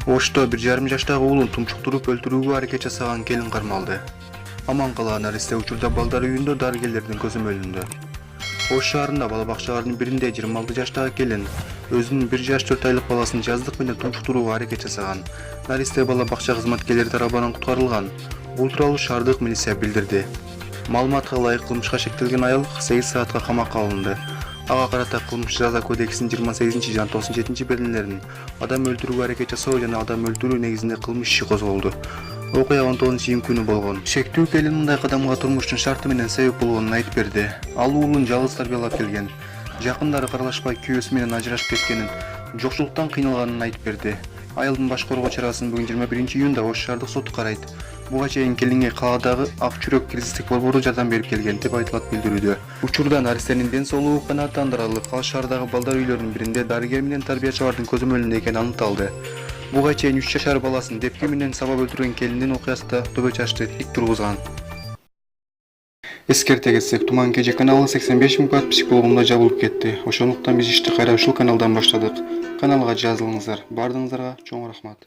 Ошто 1,5 жаштагы уулун тумчуктуруп өлтүрүүгө аракет жасаган келин кармалды. Аман кала наристе учурда балдар үйүндө дарыгерлердин көзөмөлүндө. Ош шаарында бала бакчалардын биринде 26 жаштагы келин өзүнүн 1 жаш 4 айлык баласын жаздык менен тумчуктурууга аракет жасаган. Наристе бала бакча кызматкерлери тарабынан куткарылган. Бул тууралуу шаардык милиция билдирди. Маалыматка ылайык кылмышка шектелген аял 8 саатка камакка алынды. Ага карата кылмыш жаза кодексинин 28 жана 97 беренелерин адам өлтүрүүгө аракет жасоо жана адам өлтүрүү негизинде кылмыш иши козголду. Окуя 19-июнь күнү болгон. Шектүү келин мындай кадамга турмуштун шарты менен себеп болгонун айтып берди. Ал уулун жалгыз тарбиялап келген. Жакындары каралашпай күйөөсү менен ажырашып кеткенин, жокчулуктан кыйналганын айтып берди. Айылдын баш коргоо чарасын бүгүн 21-июнда Ош шаардык соту карайт. Буга чейин келинге кааладагы Ак Чүрөк кризистик борбору жардам берип келген деп айтылат билдирүүдө. Учурда наристенин ден соолугу канааттандырарлык. Ал шаардагы балдар үйлөрүнүн биринде дарыгер менен тарбиячылардын көзөмөлүндө экени аныкталды. Буга чейин 3 жашар баласын депки менен сабап өлтүргөн келиндин окуясында төбө чачты ик тургузган. Эскерте кетсек, Туман Кеже каналы 85 000 подписчик болгондо жабылып кетти. Ошондуктан биз ишти кайра ушул каналдан баштадык. Каналга жазылыңыздар. Бардыгыңыздарга чоң рахмат.